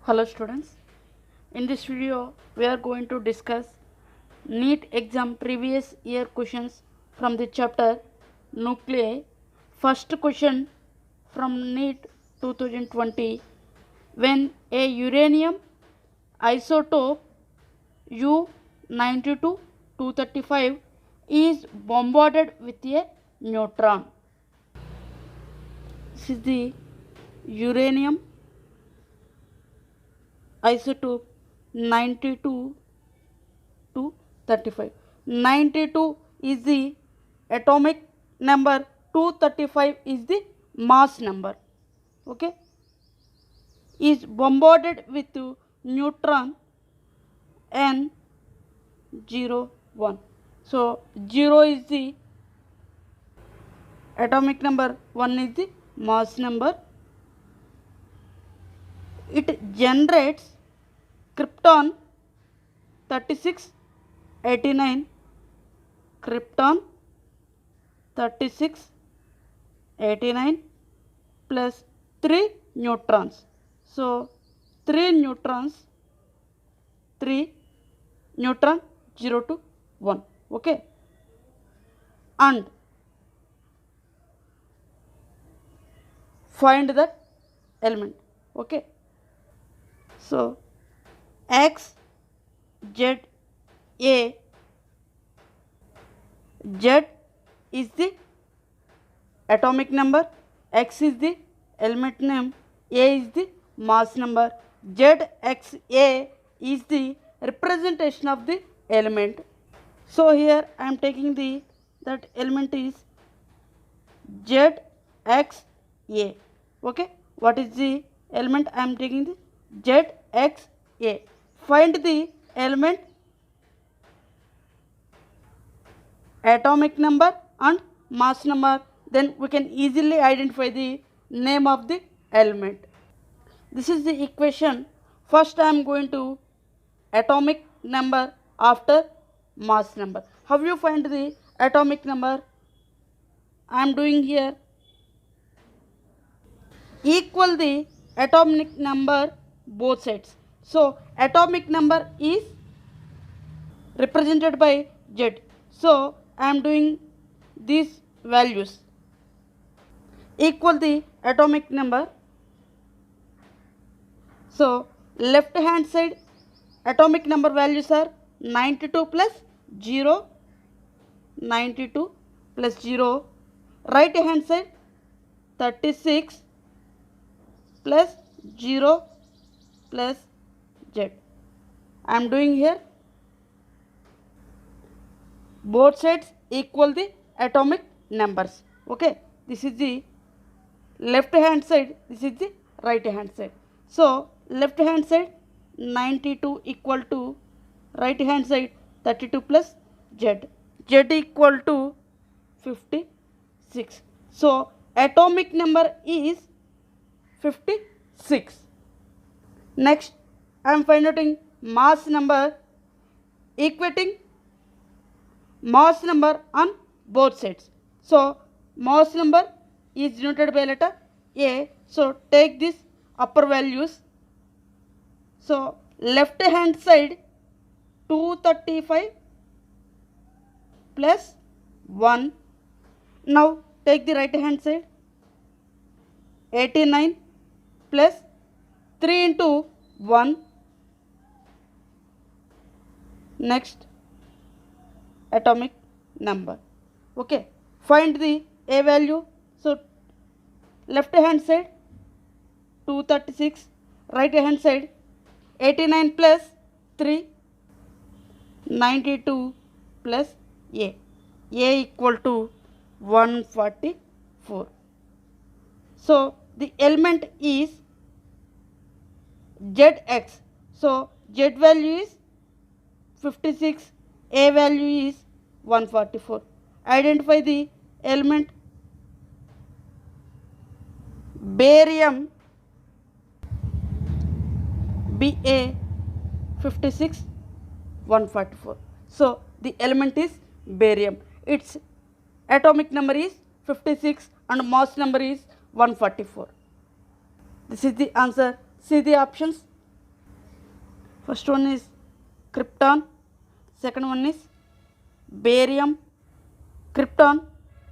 Hello students, in this video we are going to discuss NEET exam previous year questions from the chapter Nuclei. First question from NEET 2020: when a uranium isotope U-92-235 is bombarded with a neutron. This is the uranium isotope 92 to 35. 92 is the atomic number, 235 is the mass number. Okay, is bombarded with neutron N01. So 0 is the atomic number, 1 is the mass number. It generates krypton 3689, krypton 3689 plus 3 neutrons. So 3 neutrons, 3 neutron 0 to 1. Okay, and find that element. Okay, so X, Z, A. Z is the atomic number, X is the element name, A is the mass number. ZXA is the representation of the element. So here I am taking that element is ZXA. Okay, what is the element? I am taking the ZXA. Find the element, atomic number and mass number, then we can easily identify the name of the element. This is the equation. First I am going to atomic number after mass number. How you find the atomic number? I am doing here equal the atomic number both sides. So atomic number is represented by Z. So I am doing these values equal the atomic number. So left hand side atomic number values are 92 plus 0, 92 plus 0. Right hand side 36 plus 0 plus Z. I am doing here both sides equal the atomic numbers. Okay, this is the left hand side, this is the right hand side. So left hand side 92 equal to right hand side 32 plus Z. Z equal to 56. So atomic number is 56. Next I am finding mass number, equating mass number on both sides. So mass number is denoted by letter A. So take this upper values. So left hand side 235 plus 1. Now take the right hand side 89 plus 3 into 1. Next atomic number. Okay, find the A value. So left hand side 236, right hand side 89 plus 3, 92 plus A equal to 144. So the element is ZX. So Z value is 56, A value is 144. Identify the element. Barium Ba 56 144. So the element is barium. Its atomic number is 56 and mass number is 144. This is the answer. See the options. First one is krypton, second one is barium, krypton,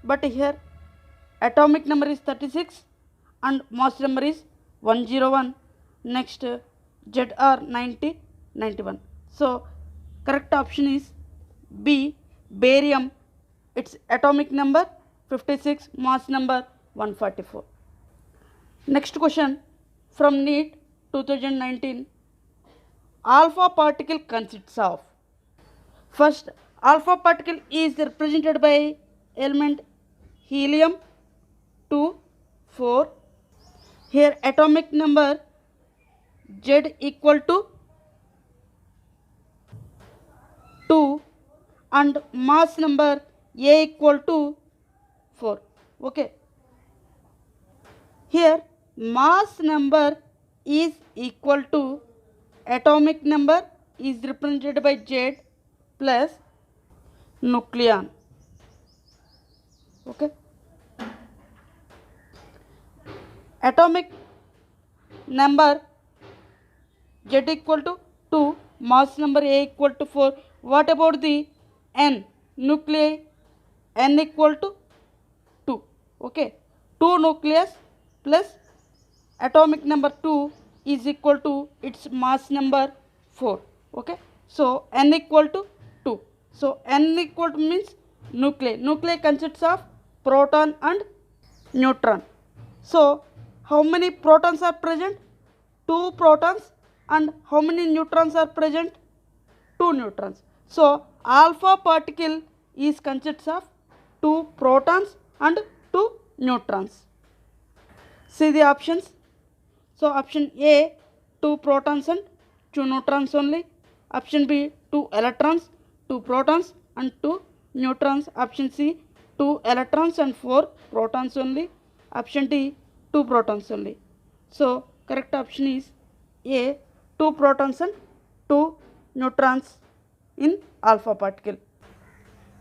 but here atomic number is 36 and mass number is 101. Next Zr 90, 91. So correct option is B, barium. Its atomic number 56, mass number 144. Next question from NEET 2019. Alpha particle consists of. First, alpha particle is represented by element helium 2, 4. Here atomic number Z equal to 2 and mass number A equal to 4. Okay. Here mass number is equal to atomic number is represented by Z plus nucleon. Okay. Atomic number Z equal to 2, mass number A equal to 4. What about the N? Nuclei N equal to 2. Okay. 2 nucleus plus atomic number 2 is equal to its mass number 4. Okay. So N equal to 2. So N equal to means nuclei. Nuclei consists of proton and neutron. So how many protons are present? 2 protons. And how many neutrons are present? 2 neutrons. So alpha particle is consists of 2 protons and 2 neutrons. See the options. So option A 2 protons and 2 neutrons only. Option B 2 electrons, 2 protons and 2 neutrons. Option C 2 electrons and 4 protons only. Option D 2 protons only. So correct option is A, 2 protons and 2 neutrons in alpha particle.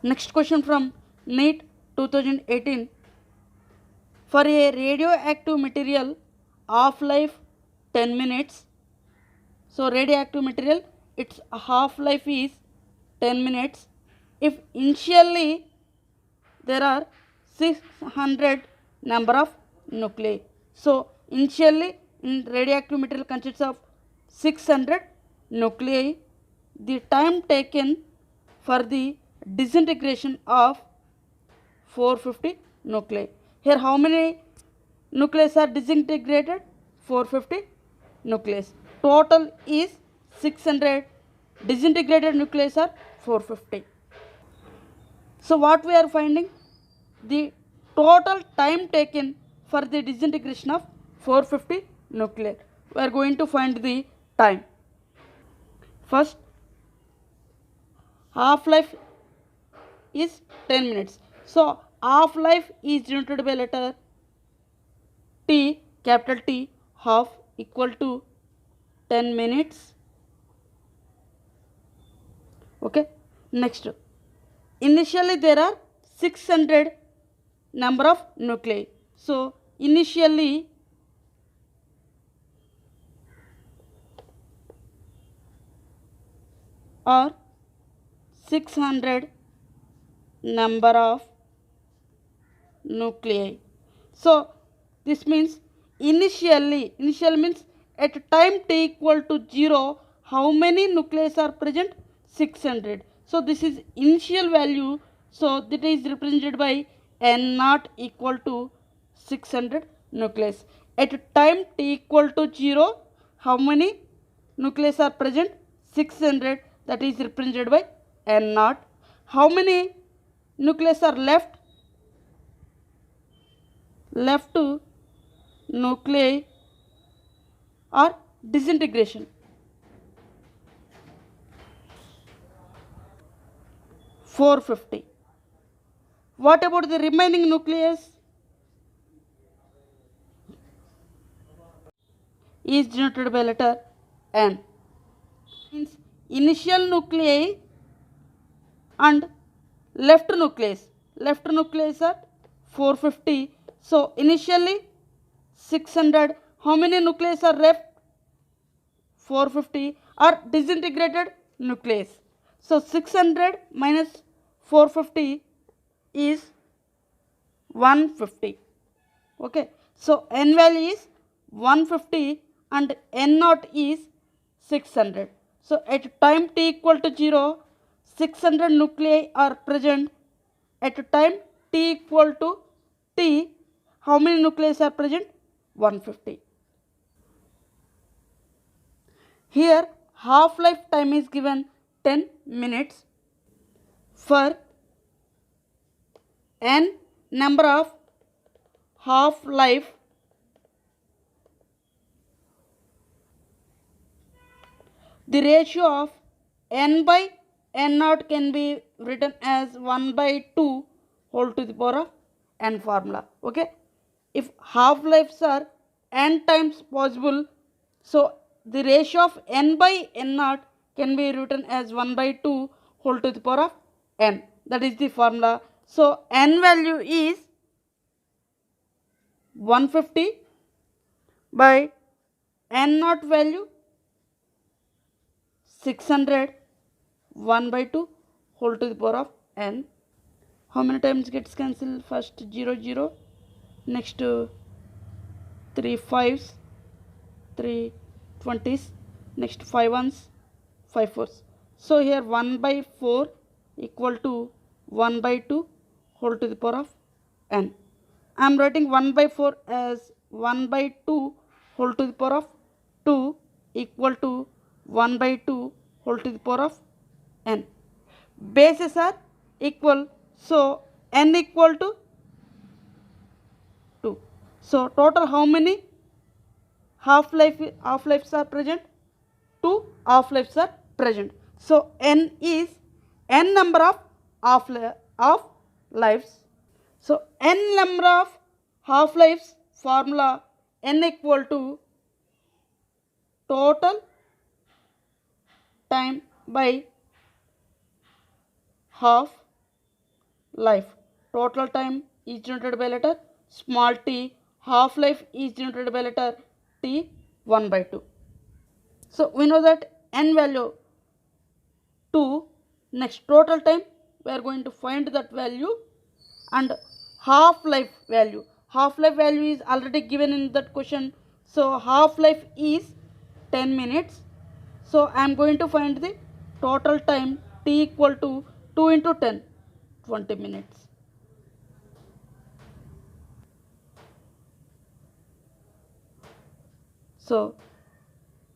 Next question from NEET 2018. For a radioactive material, half-life 10 minutes. So radioactive material, its half-life is 10 minutes. If initially there are 600 number of nuclei. So initially in radioactive material consists of 600 nuclei. The time taken for the disintegration of 450 nuclei. Here how many nuclei are disintegrated? 450 nuclei. Total is 600. Disintegrated nuclei are 450. So what we are finding? The total time taken for the disintegration of 450 nuclei. We are going to find the time. First, half-life is 10 minutes. So half-life is denoted by letter T, capital T, half equal to 10 minutes. Okay. Next, initially there are 600 number of nuclei. So initially are 600 number of nuclei. So this means initially, initial means at time t equal to 0, how many nuclei are present? 600. So this is initial value. So that is represented by n naught equal to 600 nuclei. At time t equal to 0, how many nuclei are present? 600. That is represented by n naught. How many nuclei are left? Left nuclei or disintegration. 450. What about the remaining nucleus? Is denoted by letter N. Means initial nuclei and left nucleus. Left nucleus are 450. So initially 600. How many nuclei are left? 450. or disintegrated nucleus. So 600 minus 450 is 150. Okay, so n value is 150 and n naught is 600. So at time t equal to 0, 600 nuclei are present. At time t equal to t, how many nuclei are present? 150. Here half-life time is given 10 minutes. For n number of half-life, the ratio of n by n naught can be written as 1 by 2 whole to the power of n formula. Okay, if half-lives are n times possible, so the ratio of n by n naught can be written as 1 by 2 whole to the power of n. That is the formula. So n value is 150 by n naught value 600, 1 by 2 whole to the power of n. How many times gets cancelled? First 0, 0, next 3 5s, 3 20s, next 5 1s, 5 4s. So here 1 by 4 equal to 1 by 2 whole to the power of n. I am writing 1 by 4 as 1 by 2 whole to the power of 2 equal to 1 by 2 whole to the power of n. Bases are equal, so n equal to 2. So total how many half-lives are present? 2 half-lives are present. So n is n number of half-lives. So n number of half-lives formula, n equal to total time by half life. Total time is denoted by letter small t, half life is denoted by letter t, 1 by 2. So we know that n value 2. Next total time we are going to find that value, and half life value. Half life value is already given in that question. So half life is 10 minutes. So I am going to find the total time t equal to 2 into 10, 20 minutes. So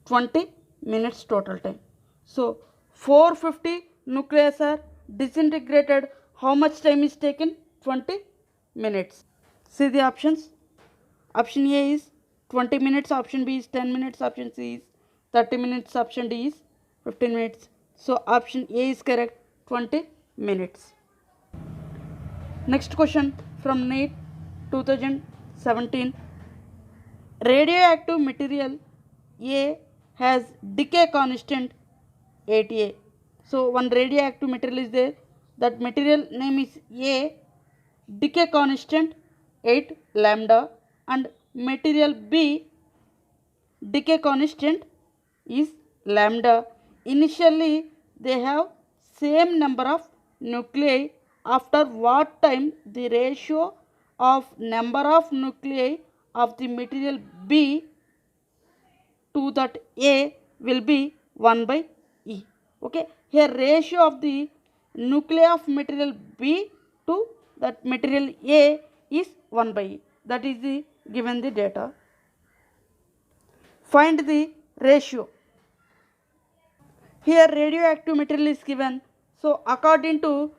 20 minutes total time. So 450 nucleus are disintegrated. How much time is taken? 20 minutes. See the options. Option A is 20 minutes, option B is 10 minutes, option C is 30 minutes, option D is 15 minutes. So option A is correct, 20 minutes. Next question from NEET 2017. Radioactive material A has decay constant 8A. So one radioactive material is there. That material name is A, decay constant 8 lambda, and material B, decay constant is lambda. Initially they have same number of nuclei. After what time the ratio of number of nuclei of the material B to that A will be 1 by E. Okay, here ratio of the nuclei of material B to that material A is 1 by E. That is the given the data. Find the ratio. Here radioactive material is given. So according to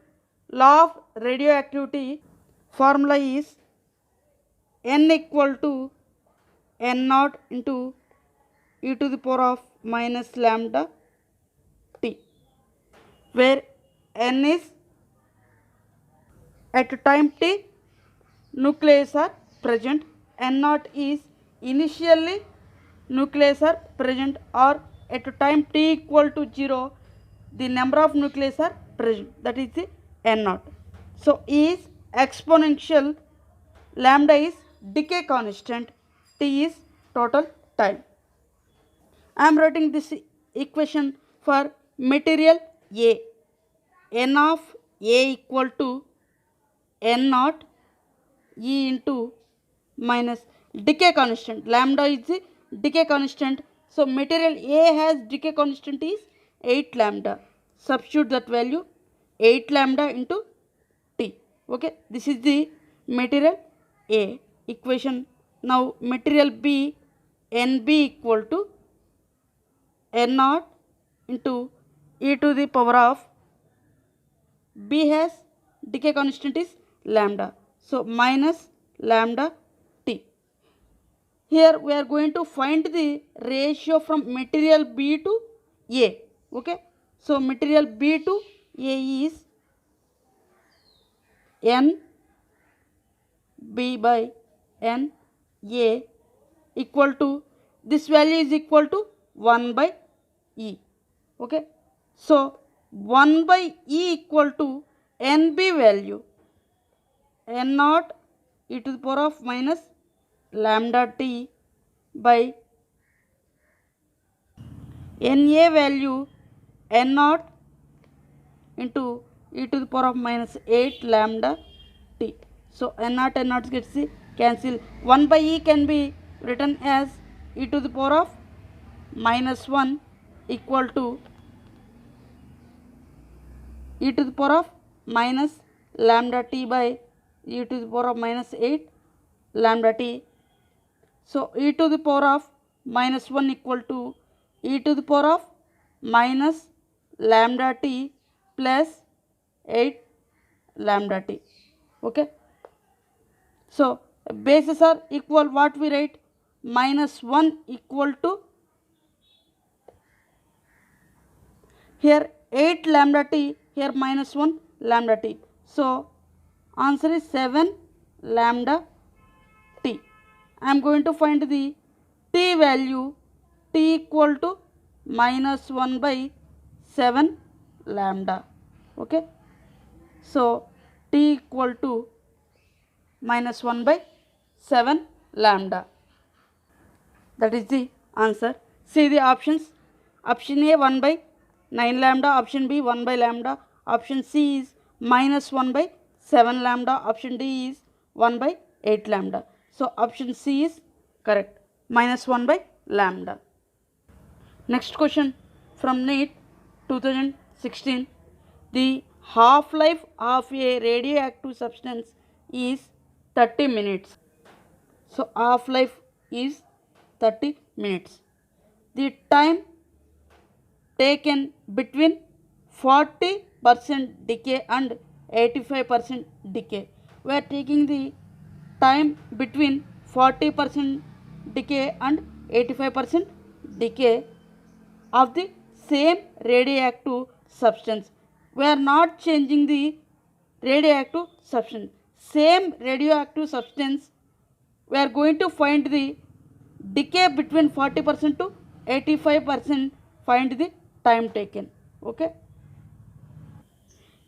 law of radioactivity, formula is n equal to n naught into e to the power of minus lambda t, where n is at time t nuclei are present, n naught is initially nuclei are present, or at time t equal to 0 the number of nuclei are present, that is the n naught. So E is exponential, lambda is decay constant, t is total time. I am writing this equation for material A. N of A equal to N naught E into minus decay constant. Lambda is the decay constant. So material A has decay constant is 8 lambda. Substitute that value 8 lambda into T. Okay, this is the material A equation. Now material B, NB equal to N naught into e to the power of B has decay constant is lambda. So minus lambda T. Here we are going to find the ratio from material B to A. Okay. So material B to A is N B by N A equal to, this value is equal to 1 by E. Okay. So 1 by E equal to NB value N naught e to the power of minus lambda T by Na value N naught into e to the power of minus 8 lambda T. So N naught gets cancel. 1 by E can be written as e to the power of minus 1 equal to e to the power of minus lambda T by e to the power of minus 8 lambda T. So e to the power of minus 1 equal to e to the power of minus lambda T plus 8 lambda T. Okay. So bases are equal, what we write, minus 1 equal to here 8 lambda T, here minus 1 lambda T. So answer is 7 lambda T. I am going to find the T value, T equal to minus 1 by 7 lambda. Okay. So T equal to minus 1 by 7 lambda. That is the answer. See the options. Option A 1 by 9 lambda, option B 1 by lambda, option C is minus 1 by 7 lambda, option D is 1 by 8 lambda. So option C is correct, minus 1 by lambda. Next question from NEET 2016. The half-life of a radioactive substance is 30 minutes. So half-life is 30 minutes. The time taken between 40% decay and 85% decay. We are taking the time between 40% decay and 85% decay of the same radioactive substance. We are not changing the radioactive substance. Same radioactive substance, we are going to find the decay between 40% to 85%, find the time taken. Okay.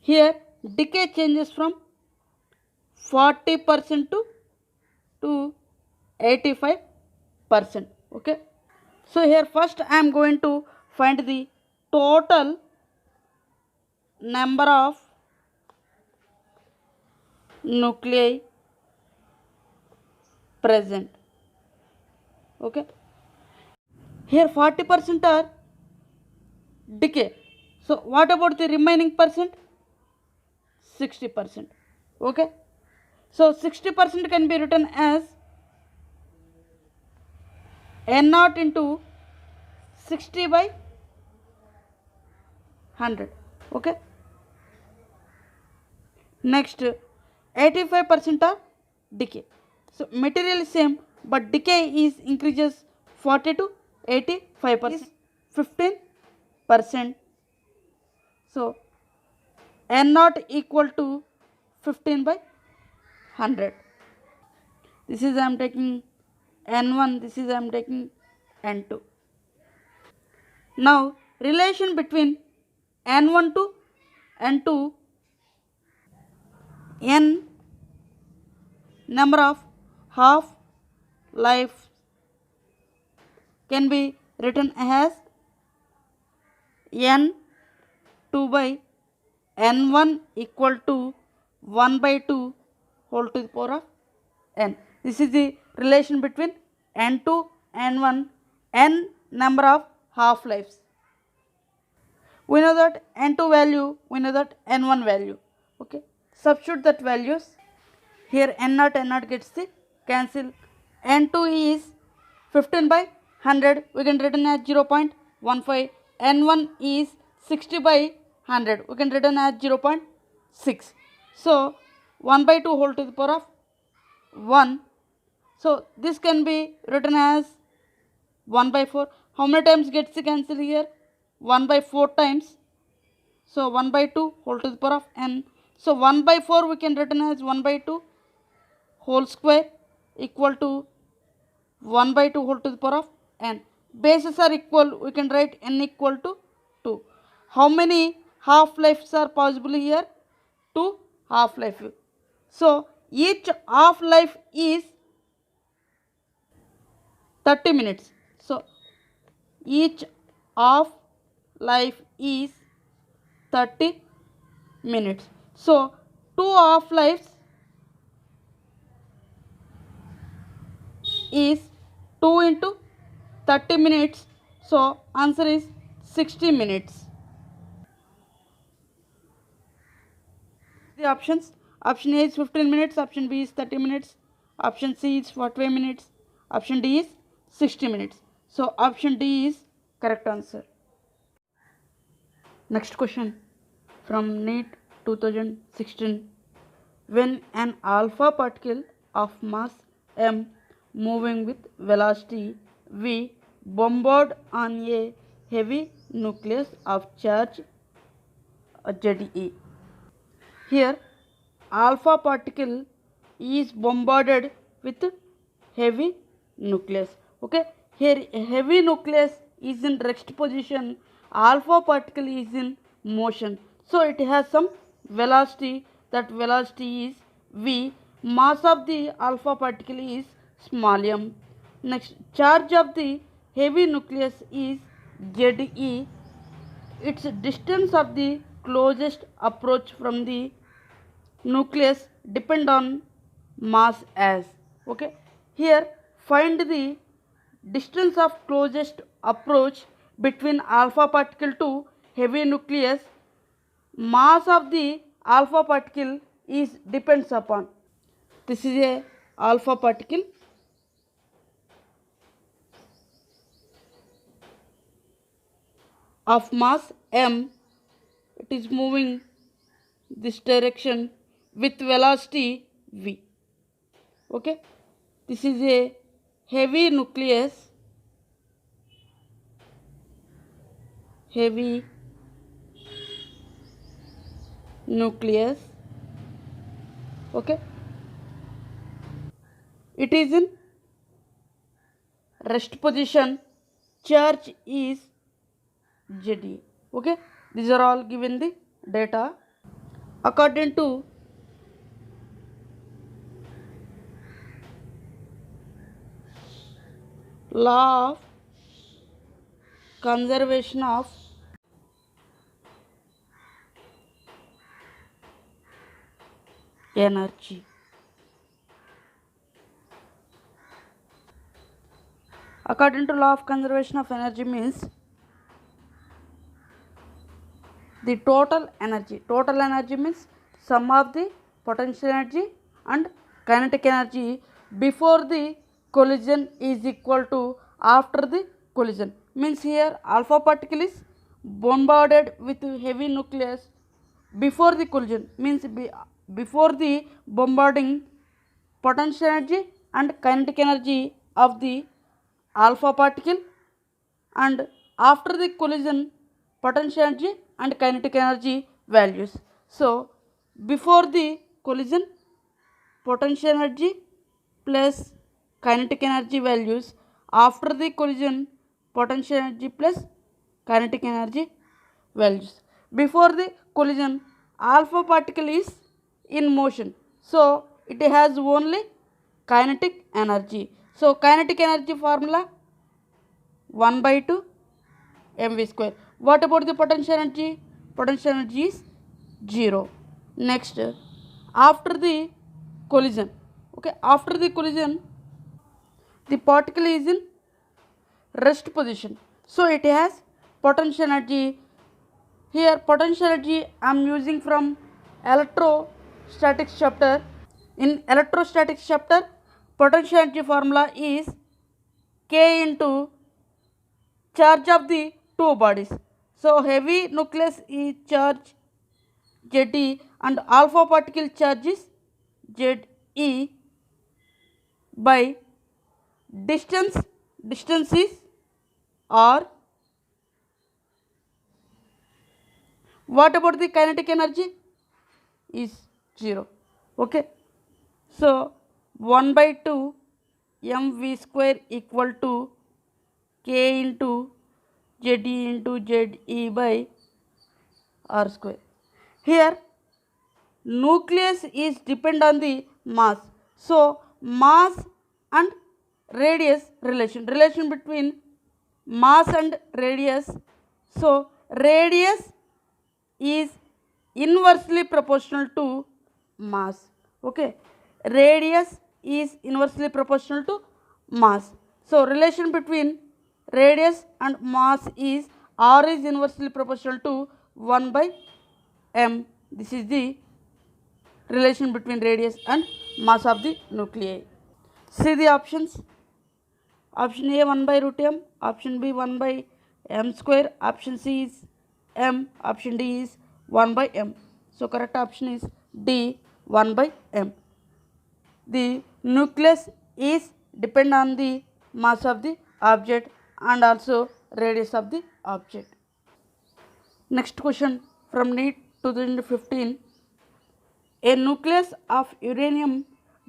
Here decay changes from 40% to 85%. Okay. So here first I am going to find the total number of nuclei present. Okay. Here 40% are decay. So what about the remaining percent? 60%. Okay. So 60% can be written as N naught into 60 by 100. Okay. Next 85% are decay. So material is same, but decay is increases 40 to 85%, 15%. So N naught equal to 15 by 100. This is I am taking N1, this is I am taking N2. Now relation between N1 to N2, N number of half life can be written as n2 by n1 equal to 1 by 2 whole to the power of n. This is the relation between n2, n1, n number of half-lives. We know that n2 value, we know that n1 value. Okay, substitute that values. Here n0 gets the cancel. n2 is 15 by 100, we can written as 0.15. n1 is 60 by 100, we can written as 0.6. So 1 by 2 whole to the power of 1. So this can be written as 1 by 4. How many times gets the cancel here? 1 by 4 times. So 1 by 2 whole to the power of n. So 1 by 4 we can written as 1 by 2 whole square equal to 1 by 2 whole to the power of n. Bases are equal, we can write n equal to 2. How many half-lives are possible here? 2 half-life. So each half-life is 30 minutes. So each half-life is 30 minutes. So 2 half-lives is 2 into 30 minutes. So answer is 60 minutes. The options: option A is 15 minutes, option B is 30 minutes, option C is 45 minutes, option D is 60 minutes. So option D is correct answer. Next question from NEET 2016. When an alpha particle of mass m moving with velocity v bombard on a heavy nucleus of charge Ze. Here alpha particle is bombarded with heavy nucleus. Okay, here heavy nucleus is in rest position, alpha particle is in motion, so it has some velocity. That velocity is v. Mass of the alpha particle is small m. Next, charge of the heavy nucleus is Ze. Its distance of the closest approach from the nucleus depend on mass as. Okay, here find the distance of closest approach between alpha particle to heavy nucleus. Mass of the alpha particle is depends upon. This is a alpha particle. Of mass m, it is moving this direction with velocity v. Okay, this is a heavy nucleus. Heavy nucleus. Okay, it is in rest position, charge is Ze. Okay, these are all given the data. According to law of conservation of energy, according to law of conservation of energy means the total energy means sum of the potential energy and kinetic energy before the collision is equal to after the collision. Means here alpha particle is bombarded with heavy nucleus before the collision, means before the bombarding, potential energy and kinetic energy of the alpha particle, and after the collision, potential energy and kinetic energy values. So before the collision, potential energy plus kinetic energy values, after the collision, potential energy plus kinetic energy values. Before the collision, alpha particle is in motion, so it has only kinetic energy. So kinetic energy formula 1 by 2 mv square. What about the potential energy? Potential energy is 0. Next, after the collision, okay, after the collision, the particle is in rest position, so it has potential energy. Here potential energy I am using from electrostatics chapter. In electrostatics chapter, potential energy formula is K into charge of the two bodies. So heavy nucleus is charge Ze and alpha particle charge is Ze by distance is R. What about the kinetic energy? Is 0. Okay. So 1 by 2 mv square equal to K into Ze into Ze by R square. Here nucleus is depend on the mass. So mass and radius relation between mass and radius. So radius is inversely proportional to mass. Okay, radius is inversely proportional to mass. So relation between radius and mass is R is inversely proportional to 1 by m. This is the relation between radius and mass of the nuclei. See the options. Option A 1 by root m, option B 1 by m square, option C is m, option D is 1 by m. So correct option is D 1 by m. The nucleus is depend on the mass of the object and also radius of the object. Next question from NEET 2015. A nucleus of uranium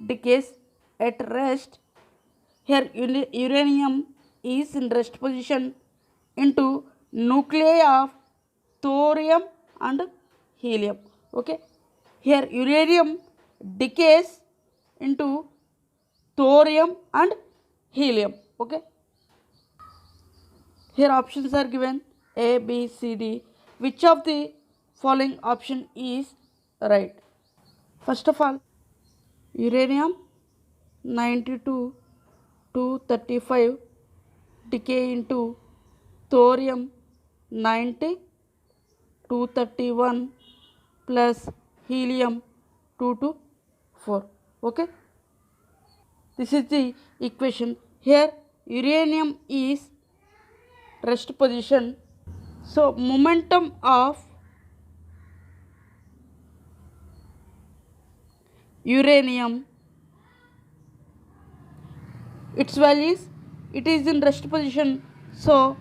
decays at rest. Here uranium is in rest position into nuclei of thorium and helium. Okay. Here uranium decays into thorium and helium. Okay. Here options are given A, B, C, D. Which of the following option is right? First of all, uranium 92 235 decay into thorium 90 231 plus helium 2 to 4. Okay, this is the equation. Here uranium is rest position, so momentum of uranium, its value is, it is in rest position, so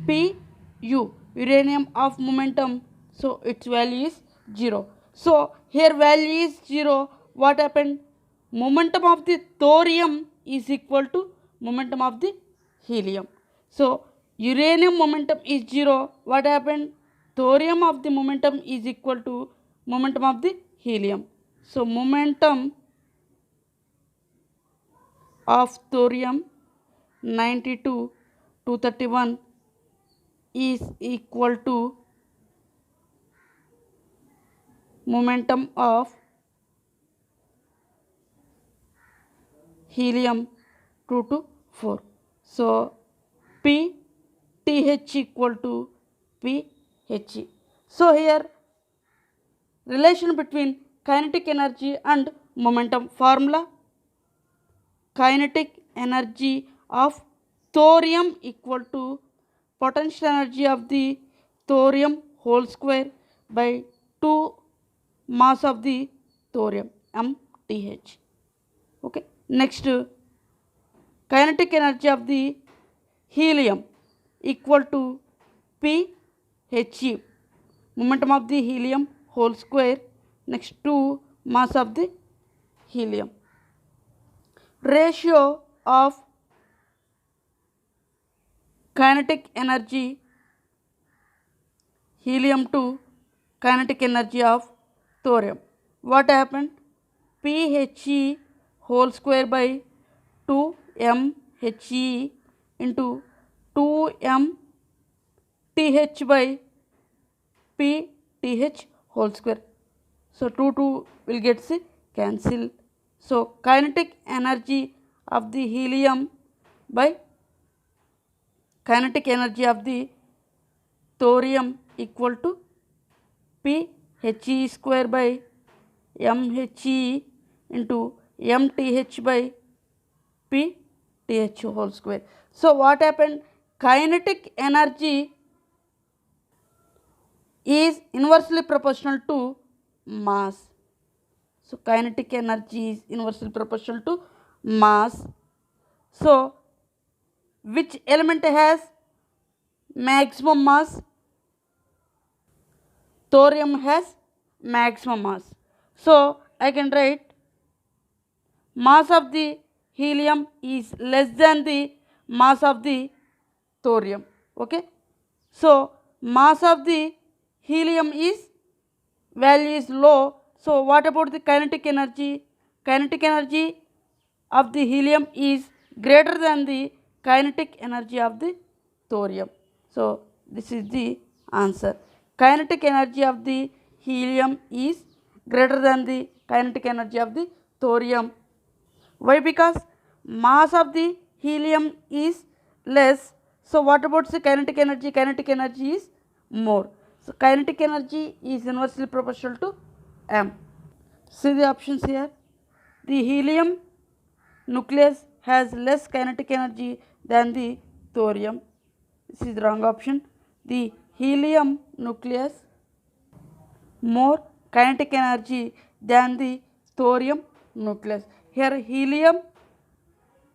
Pu, uranium of momentum, so its value is 0. So here value is 0. What happened? Momentum of the thorium is equal to momentum of the helium. So uranium momentum is 0. What happened? Thorium of the momentum is equal to momentum of the helium. So momentum of thorium 92 231 is equal to momentum of helium 2 to 4. So P TH equal to PHE. So here relation between kinetic energy and momentum formula: kinetic energy of thorium equal to potential energy of the thorium whole square by 2 mass of the thorium mth. Okay. Next, kinetic energy of the helium equal to Phe, momentum of the helium whole square, next 2 mass of the helium. Ratio of kinetic energy helium to kinetic energy of thorium. What happened? Phe whole square by 2 mhe into 2 m TH by P TH whole square. So 2 will get cancel. So kinetic energy of the helium by kinetic energy of the thorium equal to P He square by mHe into mTh by P TH whole square. So what happened? Kinetic energy is inversely proportional to mass. So kinetic energy is inversely proportional to mass. So which element has maximum mass? Thorium has maximum mass. So I can write mass of the helium is less than the mass of the thorium. Okay. So mass of the helium is value is low. So what about the kinetic energy? Kinetic energy of the helium is greater than the kinetic energy of the thorium. So this is the answer. Kinetic energy of the helium is greater than the kinetic energy of the thorium. Why? Because mass of the helium is less. So what about the kinetic energy? Kinetic energy is more. So kinetic energy is inversely proportional to m. See the options here. The helium nucleus has less kinetic energy than the thorium. This is the wrong option. The helium nucleus more kinetic energy than the thorium nucleus. Here helium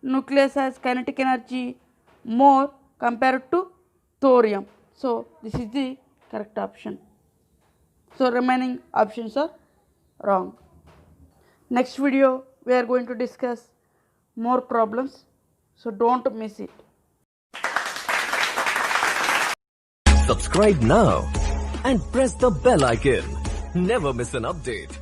nucleus has kinetic energy more compared to thorium. So this is the correct option. So remaining options are wrong. Next video we are going to discuss more problems. So don't miss it. Subscribe now and press the bell icon. Never miss an update.